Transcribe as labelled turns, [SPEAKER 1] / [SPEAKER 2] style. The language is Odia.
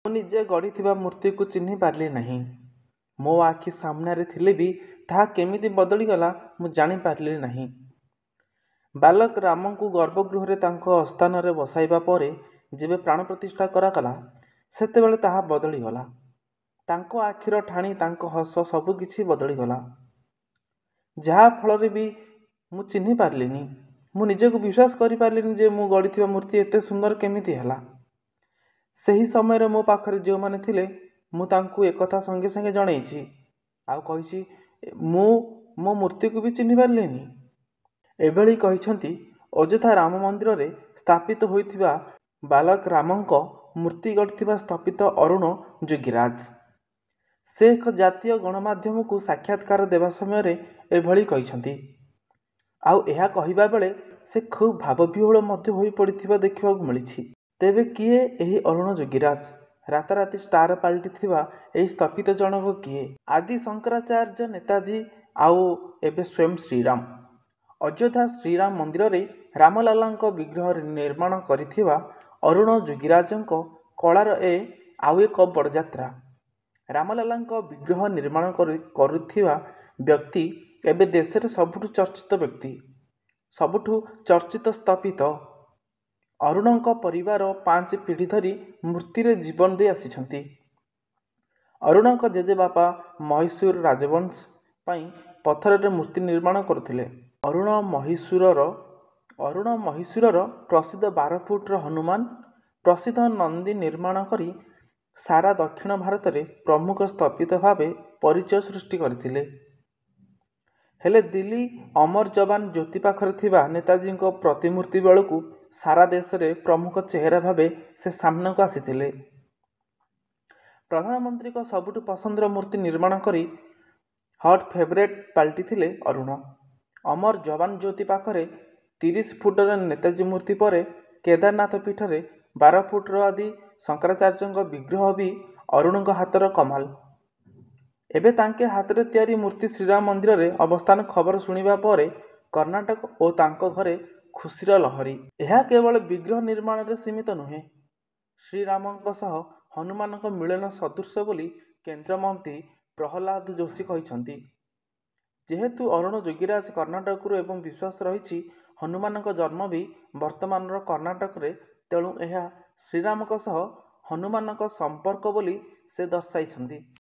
[SPEAKER 1] ମୁଁ ନିଜେ ଗଢ଼ିଥିବା ମୂର୍ତ୍ତିକୁ ଚିହ୍ନି ପାରିଲି ନାହିଁ। ମୋ ଆଖି ସାମ୍ନାରେ ଥିଲେ ବି ତାହା କେମିତି ବଦଳିଗଲା ମୁଁ ଜାଣିପାରିଲି ନାହିଁ। ବାଲକ ରାମଙ୍କୁ ଗର୍ଭଗୃହରେ ତାଙ୍କ ଅସ୍ଥାନରେ ବସାଇବା ପରେ ଯେବେ ପ୍ରାଣ ପ୍ରତିଷ୍ଠା କରାଗଲା ସେତେବେଳେ ତାହା ବଦଳିଗଲା। ତାଙ୍କ ଆଖିର ଠାଣି, ତାଙ୍କ ହସ ସବୁକିଛି ବଦଳିଗଲା। ଯାହା ଫଳରେ ବି ମୁଁ ଚିହ୍ନି ପାରିଲିନି। ମୁଁ ନିଜକୁ ବିଶ୍ୱାସ କରିପାରିଲିନି ଯେ ମୁଁ ଗଢ଼ିଥିବା ମୂର୍ତ୍ତି ଏତେ ସୁନ୍ଦର କେମିତି ହେଲା। ସେହି ସମୟରେ ମୋ ପାଖରେ ଯେଉଁମାନେ ଥିଲେ ମୁଁ ତାଙ୍କୁ ଏକଥା ସଙ୍ଗେ ସଙ୍ଗେ ଜଣେଇଛି ଆଉ କହିଛି ମୁଁ ମୋ ମୂର୍ତ୍ତିକୁ ବି ଚିହ୍ନି ପାରିଲିନି। ଏଭଳି କହିଛନ୍ତି ଅଯୋଧ୍ୟା ରାମ ମନ୍ଦିରରେ ସ୍ଥାପିତ ହୋଇଥିବା ବାଲକ ରାମଙ୍କ ମୂର୍ତ୍ତି ଗଢ଼ିଥିବା ସ୍ଥପିତ ଅରୁଣ ଯୋଗୀରାଜ। ସେ ଏକ ଜାତୀୟ ଗଣମାଧ୍ୟମକୁ ସାକ୍ଷାତକାର ଦେବା ସମୟରେ ଏଭଳି କହିଛନ୍ତି। ଆଉ ଏହା କହିବା ବେଳେ ସେ ଖୁବ୍ ଭାବବିହ୍ୱଳ ମଧ୍ୟ ହୋଇପଡ଼ିଥିବା ଦେଖିବାକୁ ମିଳିଛି। ତେବେ କିଏ ଏହି ଅରୁଣ ଯୋଗୀରାଜ? ରାତାରାତି ଷ୍ଟାର ପାଲଟିଥିବା ଏହି ସ୍ଥପିତ ଜଣକ କିଏ? ଆଦି ଶଙ୍କରାଚାର୍ଯ୍ୟ, ନେତାଜୀ ଆଉ ଏବେ ସ୍ୱୟଂ ଶ୍ରୀରାମ। ଅଯୋଧ୍ୟା ଶ୍ରୀରାମ ମନ୍ଦିରରେ ରାମଲାଲାଙ୍କ ବିଗ୍ରହ ନିର୍ମାଣ କରିଥିବା ଅରୁଣ ଯୋଗୀରାଜଙ୍କ କଳାର ଆଉ ଏକ ବଡ଼ଯାତ୍ରା। ରାମଲାଲାଙ୍କ ବିଗ୍ରହ ନିର୍ମାଣ କରୁଥିବା ବ୍ୟକ୍ତି ଏବେ ଦେଶରେ ସବୁଠୁ ଚର୍ଚ୍ଚିତ ବ୍ୟକ୍ତି, ସବୁଠୁ ଚର୍ଚ୍ଚିତ ସ୍ଥପିତ। ଅରୁଣଙ୍କ ପରିବାର 5 ପିଢ଼ି ଧରି ମୂର୍ତ୍ତିରେ ଜୀବନ ଦେଇ ଆସିଛନ୍ତି। ଅରୁଣଙ୍କ ଜେଜେବାପା ମହୀଶୂର ରାଜବଂଶ ପାଇଁ ପଥରରେ ମୂର୍ତ୍ତି ନିର୍ମାଣ କରୁଥିଲେ। ଅରୁଣ ମହୀଶୂରର ପ୍ରସିଦ୍ଧ 12 ଫୁଟର ହନୁମାନ, ପ୍ରସିଦ୍ଧ ନନ୍ଦୀ ନିର୍ମାଣ କରି ସାରା ଦକ୍ଷିଣ ଭାରତରେ ପ୍ରମୁଖ ସ୍ଥପିତ ଭାବେ ପରିଚୟ ସୃଷ୍ଟି କରିଥିଲେ। ହେଲେ ଦିଲ୍ଲୀ ଅମର ଯବାନ ଜ୍ୟୋତି ପାଖରେ ଥିବା ନେତାଜୀଙ୍କ ପ୍ରତିମୂର୍ତ୍ତି ବେଳକୁ ସାରା ଦେଶରେ ପ୍ରମୁଖ ଚେହେରା ଭାବେ ସେ ସାମ୍ନାକୁ ଆସିଥିଲେ। ପ୍ରଧାନମନ୍ତ୍ରୀଙ୍କ ସବୁଠୁ ପସନ୍ଦର ମୂର୍ତ୍ତି ନିର୍ମାଣ କରି ହଟ୍ ଫେଭରେଟ୍ ପାଲଟିଥିଲେ ଅରୁଣ। ଅମର ଯବାନ ଜ୍ୟୋତି ପାଖରେ 30 ଫୁଟର ନେତାଜୀ ମୂର୍ତ୍ତି ପରେ କେଦାରନାଥ ପୀଠରେ 12 ଫୁଟର ଆଦି ଶଙ୍କରାଚାର୍ଯ୍ୟଙ୍କ ବିଗ୍ରହ ବି ଅରୁଣଙ୍କ ହାତର କମାଲ। ଏବେ ତାଙ୍କ ହାତରେ ତିଆରି ମୂର୍ତ୍ତି ଶ୍ରୀରାମ ମନ୍ଦିରରେ ଅବସ୍ଥାନ ଖବର ଶୁଣିବା ପରେ କର୍ଣ୍ଣାଟକ ଓ ତାଙ୍କ ଘରେ ଖୁସିର ଲହରୀ। ଏହା କେବଳ ବିଗ୍ରହ ନିର୍ମାଣରେ ସୀମିତ ନୁହେଁ। ଶ୍ରୀରାମଙ୍କ ସହ ହନୁମାନଙ୍କ ମିଳନ ସଦୃଶ ବୋଲି କେନ୍ଦ୍ରମନ୍ତ୍ରୀ ପ୍ରହଲ୍ଲାଦ ଯୋଶୀ କହିଛନ୍ତି। ଯେହେତୁ ଅରୁଣ ଯୋଗୀରାଜ କର୍ଣ୍ଣାଟକରୁ ଏବଂ ବିଶ୍ୱାସ ରହିଛି ହନୁମାନଙ୍କ ଜନ୍ମ ବି ବର୍ତ୍ତମାନର କର୍ଣ୍ଣାଟକରେ, ତେଣୁ ଏହା ଶ୍ରୀରାମଙ୍କ ସହ ହନୁମାନଙ୍କ ସମ୍ପର୍କ ବୋଲି ସେ ଦର୍ଶାଇଛନ୍ତି।